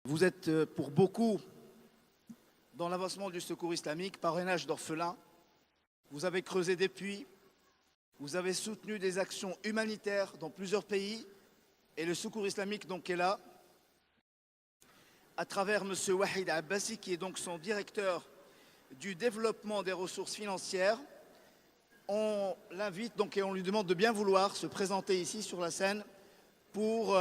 Vous êtes pour beaucoup dans l'avancement du secours islamique, parrainage d'orphelins. Vous avez creusé des puits, vous avez soutenu des actions humanitaires dans plusieurs pays et le secours islamique donc est là à travers M. Wahid Abbasi qui est donc son directeur du développement des ressources financières. On l'invite donc et on lui demande de bien vouloir se présenter ici sur la scène pour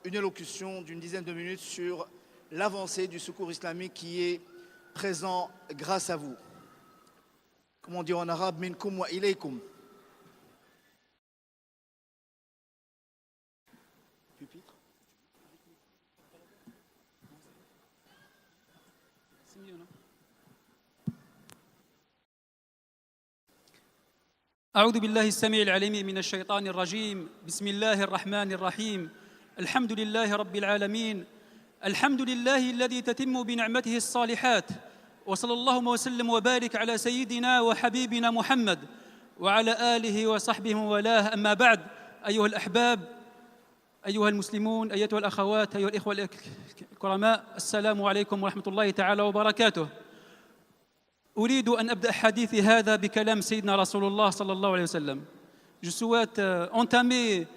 une élocution d'une dizaine de minutes sur l'avancée du secours islamique qui est présent grâce à vous. Comment on dit en arabe, minkum wa ilaykum. Pupitre. أعوذ بالله السميع العليم من الشيطان الرجيم بسم الله الرحمن الرحيم الحمد لله رب العالمين الحمد لله الذي تتم بنعمته الصالحات وصلى الله وسلم وبارك على سيدنا وحبيبنا محمد وعلى آله وصحبه وولاه أما بعد أيها الأحباب أيها المسلمون أيتها الأخوات أيها الإخوة الكرماء السلام عليكم ورحمة الله تعالى وبركاته. أريد أن أبدأ حديثي هذا بكلام سيدنا رسول الله صلى الله عليه وسلم. Je souhaite entamer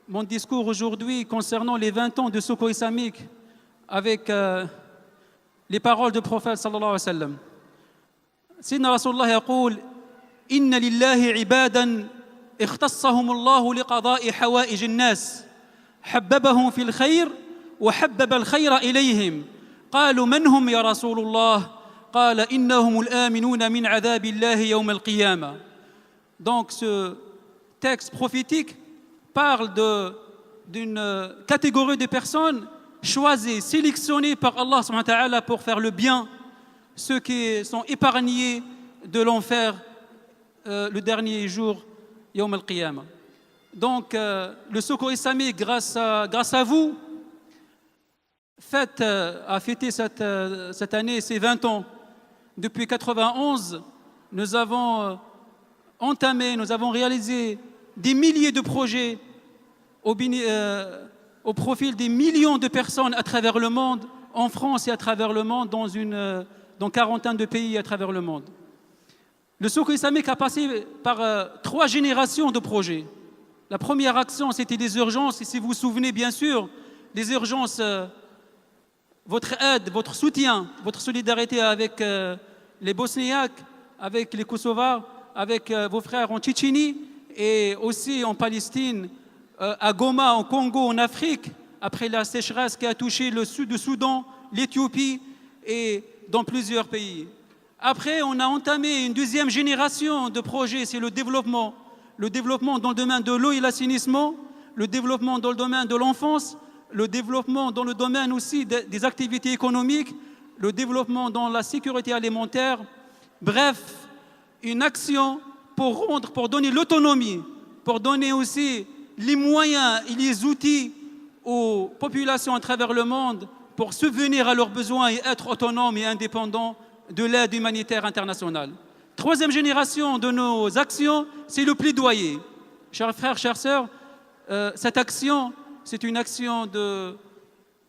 mon discours aujourd'hui concernant les 20 ans de secours islamique avec les paroles du prophète صلى الله عليه وسلم. سيدنا رسول الله يقول إن لله عبادا اختصهم الله لقضاء حوائج الناس حببهم في الخير وحبب الخير إليهم قالوا من هم يا رسول الله قال إنهم الآمنون من عذاب الله يوم القيامة. Donc ce texte prophétique parle d'une catégorie de personnes choisies, sélectionnées par Allah subhanahu wa ta'ala pour faire le bien, ceux qui sont épargnés de l'enfer le dernier jour, Yawm al-Qiyamah. Donc le secours islamique, grâce à vous, a fêté cette année ses 20 ans. Depuis 1991, nous avons réalisé des milliers de projets au profil des millions de personnes à travers le monde, en France et à travers le monde, dans quarantaine de pays à travers le monde. Le secours islamique a passé par 3 générations de projets. La première action, c'était les urgences, et si vous vous souvenez bien sûr, les urgences, votre aide, votre soutien, votre solidarité avec les Bosniaques, avec les Kosovars, avec vos frères en Tchétchénie et aussi en Palestine, à Goma, en Congo, en Afrique, après la sécheresse qui a touché le sud du Soudan, l'Éthiopie et dans plusieurs pays. Après, on a entamé une deuxième génération de projets, c'est le développement dans le domaine de l'eau et l'assainissement, le développement dans le domaine de l'enfance, le développement dans le domaine aussi des activités économiques, le développement dans la sécurité alimentaire. Bref, une action pour donner l'autonomie, pour donner aussi les moyens et les outils aux populations à travers le monde pour subvenir à leurs besoins et être autonomes et indépendants de l'aide humanitaire internationale. Troisième génération de nos actions, c'est le plaidoyer. Chers frères, chères sœurs, cette action, c'est une action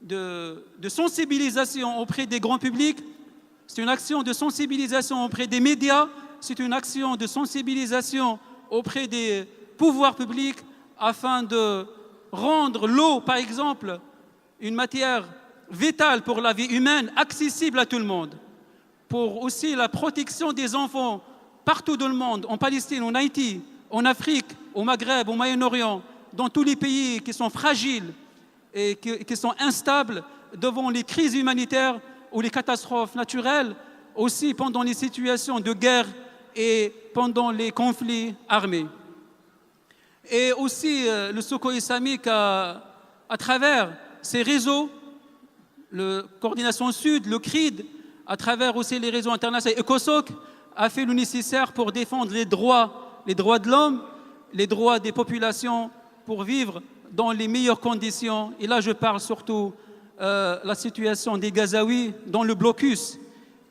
de sensibilisation auprès des grands publics, c'est une action de sensibilisation auprès des médias, c'est une action de sensibilisation auprès des pouvoirs publics afin de rendre l'eau, par exemple, une matière vitale pour la vie humaine, accessible à tout le monde. Pour aussi la protection des enfants partout dans le monde, en Palestine, en Haïti, en Afrique, au Maghreb, au Moyen-Orient, dans tous les pays qui sont fragiles et qui sont instables devant les crises humanitaires ou les catastrophes naturelles, aussi pendant les situations de guerre et pendant les conflits armés. Et aussi le secours islamique à travers ces réseaux, le Coordination Sud, le CRID, à travers aussi les réseaux internationaux, ECOSOC, a fait le nécessaire pour défendre les droits de l'homme, les droits des populations pour vivre dans les meilleures conditions. Et là, je parle surtout la situation des Gazaouis dans le blocus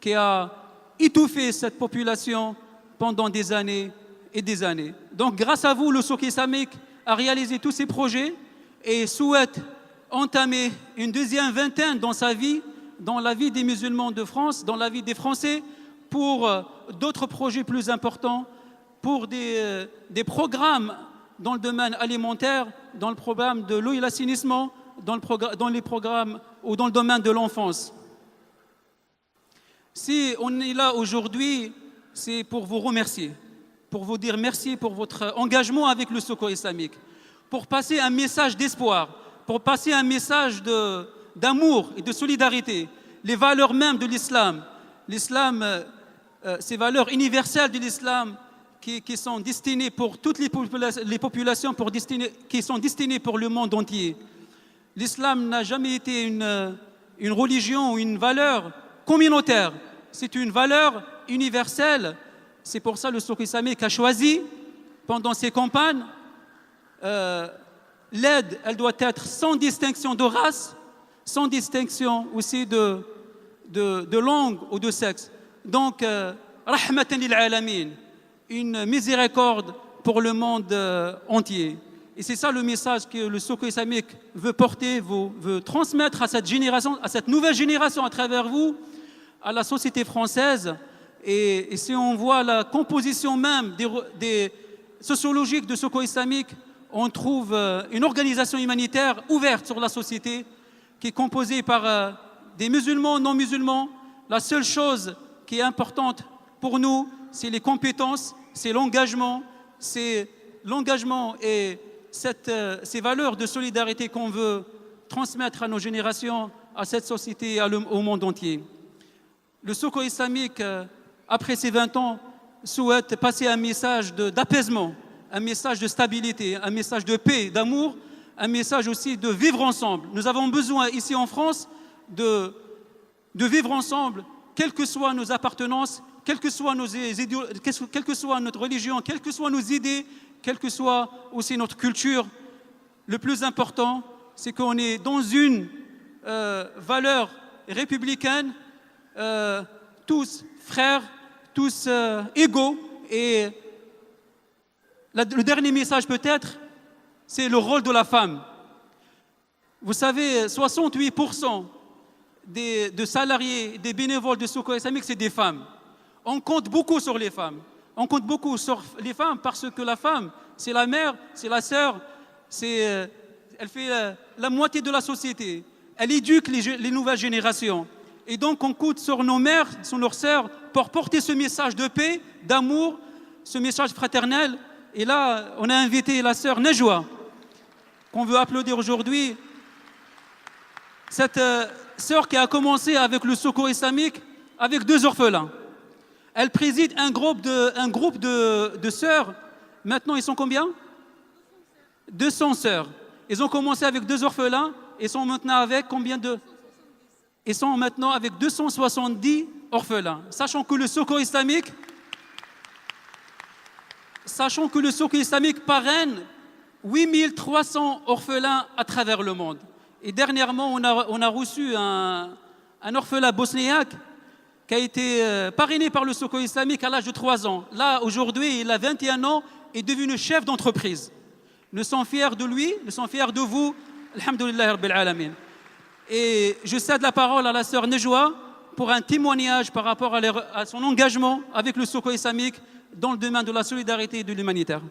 qui a étouffé cette population pendant des années et des années. Donc, grâce à vous, le secours islamique a réalisé tous ces projets et souhaite entamer une deuxième vingtaine dans sa vie dans la vie des musulmans de France, dans la vie des Français, pour d'autres projets plus importants, pour des programmes dans le domaine alimentaire, dans le programme de l'eau et l'assainissement, dans les programmes ou dans le domaine de l'enfance. Si on est là aujourd'hui, c'est pour vous remercier, pour vous dire merci pour votre engagement avec le Secours islamique, pour passer un message d'espoir, pour passer un message d'amour et de solidarité, les valeurs mêmes de l'islam. L'islam, ces valeurs universelles de l'islam qui sont destinées pour toutes les populations, qui sont destinées pour le monde entier. L'islam n'a jamais été une religion ou une valeur communautaire. C'est une valeur universelle. C'est pour ça que le Secours islamique a choisi, pendant ses campagnes, l'aide, elle doit être sans distinction de race, sans distinction aussi de langue ou de sexe. Donc, rahmatan lil alamin, une miséricorde pour le monde entier. Et c'est ça le message que le Secours islamique veut porter, veut transmettre à cette génération, à cette nouvelle génération à travers vous, à la société française. Et si on voit la composition même des sociologiques de Secours islamique, on trouve une organisation humanitaire ouverte sur la société qui est composée par des musulmans, non musulmans. La seule chose qui est importante pour nous, c'est les compétences, c'est l'engagement et ces valeurs de solidarité qu'on veut transmettre à nos générations, à cette société, au monde entier. Le Secours islamique, après ces 20 ans, souhaite passer un message d'apaisement, un message de stabilité, un message de paix, d'amour, un message aussi de vivre ensemble. Nous avons besoin ici en France de vivre ensemble, quelles que soient nos appartenances, quelle que soit notre religion, quelles que soient nos idées, quelle que soit aussi notre culture. Le plus important, c'est qu'on est dans une valeur républicaine, tous frères, tous égaux. Et le dernier message peut-être, c'est le rôle de la femme. Vous savez, 68% des salariés, des bénévoles de Secours islamique, c'est des femmes. On compte beaucoup sur les femmes. On compte beaucoup sur les femmes parce que la femme, c'est la mère, c'est la sœur, elle fait la moitié de la société. Elle éduque les nouvelles générations. Et donc, on compte sur nos mères, sur leurs sœurs, pour porter ce message de paix, d'amour, ce message fraternel. Et là, on a invité la sœur Najwa, qu'on veut applaudir aujourd'hui. Cette sœur qui a commencé avec le Secours islamique, avec 2 orphelins. Elle préside un groupe de sœurs. Maintenant, ils sont combien? 200 sœurs. Ils ont commencé avec 2 orphelins et sont maintenant avec combien de... Ils sont maintenant avec 270 orphelins. Sachant que le Secours islamique parraine 8300 orphelins à travers le monde. Et dernièrement, on a reçu un orphelin bosniaque qui a été parrainé par le Secours islamique à l'âge de 3 ans. Là, aujourd'hui, il a 21 ans et est devenu chef d'entreprise. Nous sommes fiers de lui, nous sommes fiers de vous. Alhamdulillah Rabbil Alamin. Et je cède la parole à la sœur Najwa pour un témoignage par rapport à son engagement avec le Secours islamique dans le domaine de la solidarité et de l'humanitaire.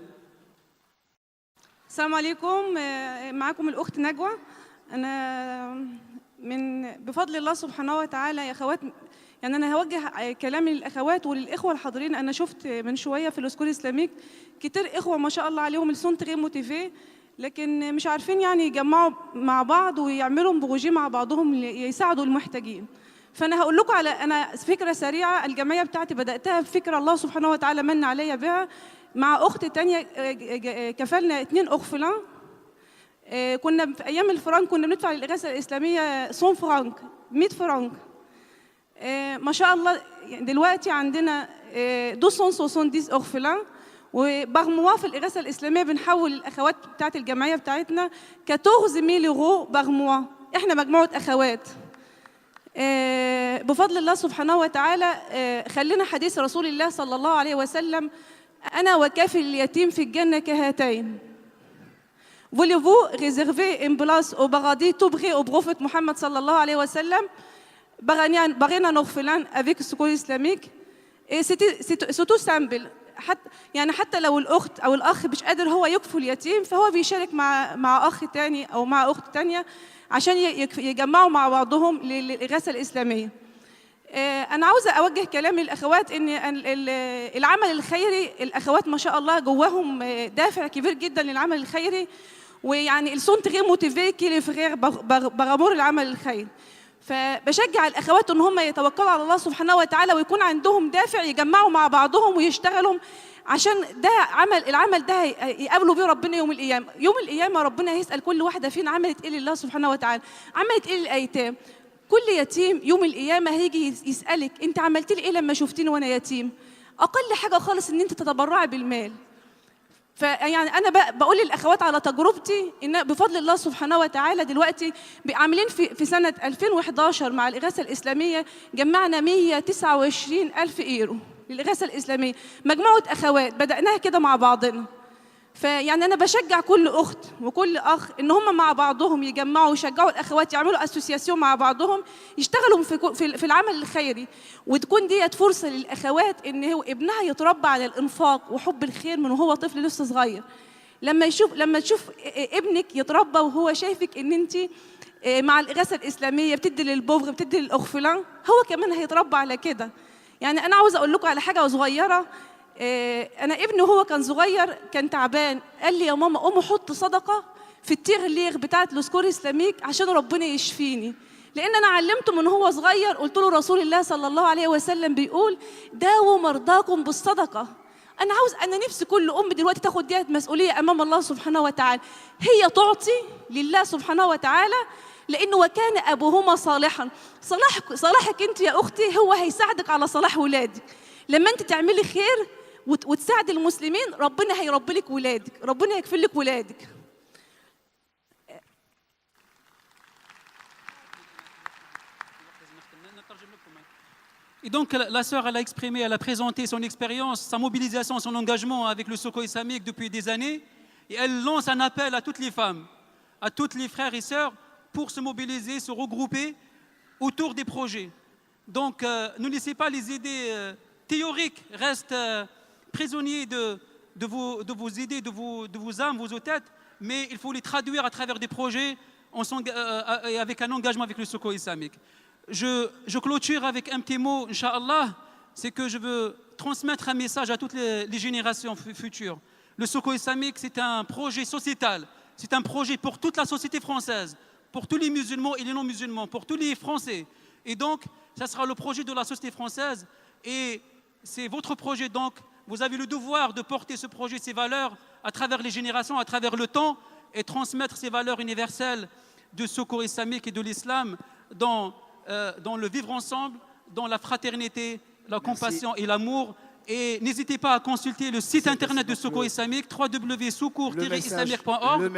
السلام عليكم. معكم الأخت نجوى. أنا بفضل الله سبحانه وتعالى يا أخوات، يعني أنا هوجه كلامي للأخوات وللإخوة الحاضرين. أنا شفت من شوية في السكول إسلاميك كتير إخوة ما شاء الله عليهم السنت غير موتيفيه، لكن مش عارفين يعني يجمعوا مع بعض ويعملوا بروجي مع بعضهم يساعدوا المحتاجين. فأنا هقول لكم على فكرة سريعة. الجمعية بتاعتي بدأتها بفكرة الله سبحانه وتعالى من عليا بها مع أخت تانية. كفلنا 2 أخفلان. كنا في أيام الفرنك كنا بندفع للإغاثة الإسلامية 100 فرنك 100 فرنك. ما شاء الله دلوقتي عندنا 270 أخفلان، وبغموا في الإغاثة الإسلامية بنحول الأخوات بتاعت الجمعية بتاعتنا 14,000 يورو بغموا. إحنا مجموعة أخوات. بفضل الله سبحانه وتعالى خلينا حديث رسول الله صلى الله عليه وسلم: أنا وكافل اليتيم في الجنة كهاتين. Voulez-vous réserver une place au paradis tout près au prophète Mohammed sallallahu alayhi wa sallam? بغينا نغفلان avec le secours islamique. Et c'est tout simple. حتى لو الأخت أو الأخ مش قادر هو يكفل يتيم، فهو بيشارك مع أخ تاني أو مع أخت تانية عشان يجمعوا مع بعضهم للإغاثة الإسلامية. أنا عاوزة أوجه كلامي للأخوات إن العمل الخيري، الأخوات ما شاء الله جواهم دافع كبير جدا للعمل الخيري، ويعني ils sont très motivés que les frères par amour العمل الخيري. فبشجع الأخوات إن هم يتوكلوا على الله سبحانه وتعالى ويكون عندهم دافع يجمعوا مع بعضهم ويشتغلوا، عشان ده العمل ده يقابلوا بيه ربنا يوم القيامة ربنا هيسأل كل واحدة فينا عملت إيه لله سبحانه وتعالى، عملت إيه للأيتام. كل يتيم يوم القيامة هيجي يسألك أنت عملت لي إيه لما شفتيني وأنا يتيم؟ أقل حاجة خالص إن أنت تتبرعي بالمال. فيعني أنا بقول للأخوات على تجربتي إن بفضل الله سبحانه وتعالى دلوقتي عاملين في سنة 2011 مع الإغاثة الإسلامية جمعنا 129,000 يورو للإغاثة الإسلامية، مجموعة أخوات بدأناها كده مع بعضنا. فيعني أنا بشجع كل أخت وكل أخ إن هم مع بعضهم يجمعوا ويشجعوا الأخوات يعملوا أسوسياسيون مع بعضهم يشتغلوا في العمل الخيري، وتكون ديت فرصة للأخوات إن هو ابنها يتربى على الإنفاق وحب الخير من وهو طفل لسه صغير. لما تشوف ابنك يتربى وهو شايفك إن أنت مع الإغاثة الإسلامية بتدي للبوفغ بتدي للأخفلان، هو كمان هيتربى على كده. يعني أنا عاوزة أقول لكم على حاجة صغيرة. أنا ابني وهو كان صغير كان تعبان، قال لي يا ماما قوم حط صدقة في التيغليغ بتاعت السكور إسلاميك عشان ربنا يشفيني، لأن أنا علمته من هو صغير. قلت له رسول الله صلى الله عليه وسلم بيقول داووا مرضاكم بالصدقة. أنا نفسي كل أم دلوقتي تاخد ديت مسؤولية أمام الله سبحانه وتعالى، هي تعطي لله سبحانه وتعالى، لأنه وكان أبوهما صالحا. صلاحك أنت يا أختي هو هيساعدك على صلاح ولادك. لما أنت تعملي خير وتساعد المسلمين ربنا هيربي لك ولادك، ربنا يكفل لك ولادك. Et donc la sœur elle a exprimé, elle a présenté son expérience, sa mobilisation, son engagement avec le Secours islamique depuis des années, et elle lance un appel à toutes les femmes, à tous les frères et sœurs pour se mobiliser, se regrouper autour des projets. Donc ne laissez pas les idées théoriques rester prisonniers de vos idées, de vos âmes, vos têtes, mais il faut les traduire à travers des projets et avec un engagement avec le Secours islamique. Je clôture avec un petit mot, Inch'Allah, c'est que je veux transmettre un message à toutes les générations futures. Le Secours islamique, c'est un projet sociétal, c'est un projet pour toute la société française, pour tous les musulmans et les non-musulmans, pour tous les Français. Et donc, ça sera le projet de la société française et c'est votre projet donc. Vous avez le devoir de porter ce projet, ces valeurs, à travers les générations, à travers le temps, et transmettre ces valeurs universelles du Secours islamique et de l'islam dans le vivre ensemble, dans la fraternité, la compassion et l'amour. Et n'hésitez pas à consulter le site internet du Secours islamique, www.secours-islamique.org,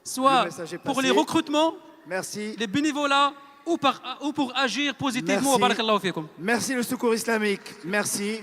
soit pour les recrutements, les bénévolats, ou pour agir positivement. Merci le Secours islamique. Merci.